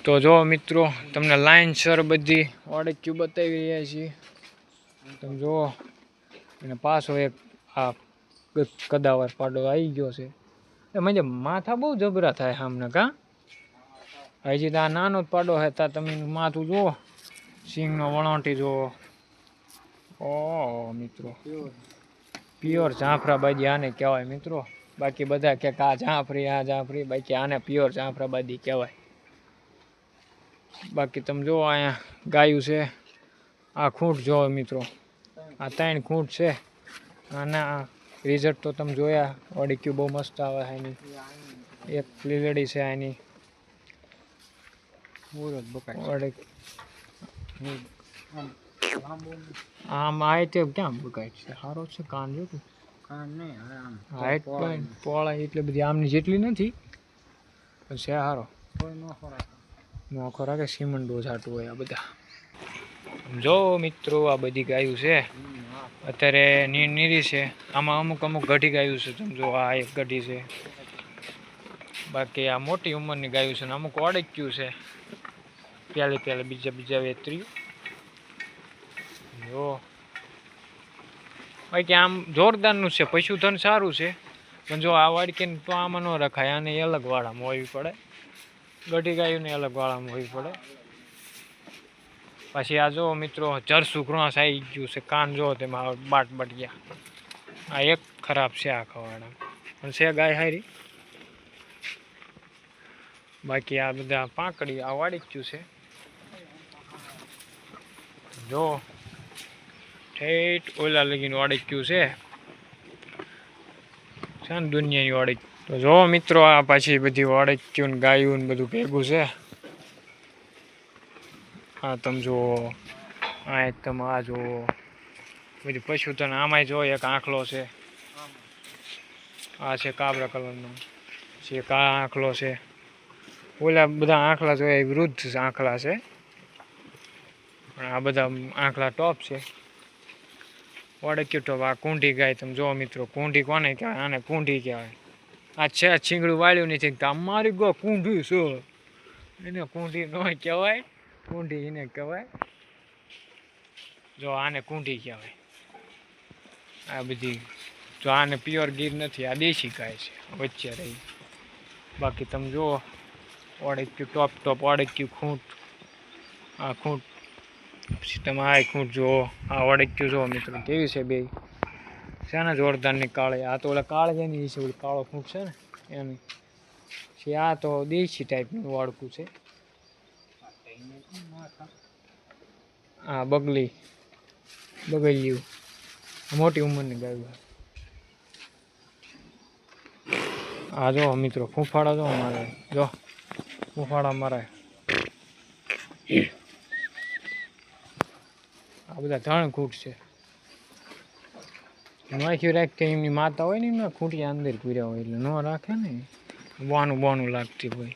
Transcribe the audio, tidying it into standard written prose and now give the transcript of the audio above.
તો જો મિત્રો તમને લાઈનસર બધી ઓળખ્યું બતાવી રહ્યા છીએ. તમે જુઓ અને પાછો એક આ કદાવર પાડો આવી ગયો છે. મને માથા બહુ જબરા થાય સામને કાં હજી તો આ નાનો જ પાડો છે ત્યાં તમે માથું જુઓ સિંગનો વણોટી જુઓ. ઓહ મિત્રો પ્યોર જાફરાબાદી આને કહેવાય મિત્રો. બાકી બધા કે આ જાફરી બાકી આને પ્યોર જાફરાબાદી કહેવાય. બાકી તમે જુઓ અહીંયા ગાયું છે. આ ખૂંટ જોવો મિત્રો આ 3 ખૂંટ છે. આના રિઝલ્ટ તો તમે જોયા ઓળખ્યું બહુ મસ્ત આવે છે એની. એક લીલડી છે એની આમ આ તે ક્યાં બગાય છે સારો છે કાન જો હાઈટ પણ પોળાઈ એટલે બધી આમની જેટલી નથી પણ છે સારો. નો ખોરાકે સિમંડો જાટું હોય આ બધા. જો મિત્રો આ બધી ગાયું છે અત્યારે નીરી છે. આમાં અમુક ગઢી ગાયું છે. તમે જો આ એક ગઢી છે. બાકી આ મોટી ઉંમરની ગાયું છે ને અમુક ઓળખ્યું છે. પહેલે બીજા વેતરી જો બાકી આમ જોરદારનું છે. પશુધન સારું છે પણ જો આ વાડકીને તો આમાં ન રખાય. આને અલગ વાળામાં હોવી પડે. ગઢી ગાયુંને અલગ વાળામાં હોવી પડે. પછી આ જો મિત્રો જરસું ક્રોસ આવી ગયું છે. કાન જો તેમાં બાટ ગયા. આ એક ખરાબ છે આખા વાળા પણ છે ગાય હારી. બાકી આ બધા પાંકડી આ વાળી ગયું છે. જો ઠેઠ ઓલા લગીને વાળી ગયું છે ને દુનિયાની વાળી. તો જો મિત્રો આ પાછી બધી વાળી ગયું ને ગાયું ને બધું ભેગું છે. હા તમે જુઓ આ તમે આ જુઓ બધી પશુધન. આમાંય જો એક આંખલો છે. આ છે કાબરા કલરનો છે. કા આંખલો છે. ઓલા બધા આંખલા જોઈએ વૃદ્ધ આંખલા છે પણ આ બધા આંખલા ટોપ છે. ઓળખ્યું ટોપ. આ કુંઢી ગાય તમે જુઓ મિત્રો. કુંઢી કોને કહેવાય? આને કુંઢી કહેવાય. આ છે છીંગડું વાળ્યું નથી. અમારી ગો કુંઢી છે એને કુંઢી ન કહેવાય. કુંઢી એને કહેવાય. જો આને કુંઢી કહેવાય. આ બધી જો આને પ્યોર ગીર નથી. આ દેશી ગાય છે વચ્ચે રહી. બાકી તમે જુઓ ઓળખ્યું ટોપ ઓળખ્યું ખૂંટ. આ ખૂંટ પછી તમે આ ખૂંટ જુઓ. આ ઓળખ્યું જુઓ મિત્રો કેવી છે બે છે ને જોરદારની કાળી. આ તો ઓલા કાળ જેની છે ઓલી કાળો ખૂંટ છે ને એની છે. આ તો દેશી ટાઈપનું વાળકું છે. આ બગલિયું મોટી ઉંમરની ગાયું. આ જો મિત્રો ફૂંફાડા જો મારે જો ફૂંફાડા મારે. આ બધા 3 ખૂંટ છે. નાખ્યું રાખતે એમની માતા હોય ને એમના ખૂંટિયા અંદર પૂર્યા હોય એટલે ન રાખે ને બોનું લાગતી હોય.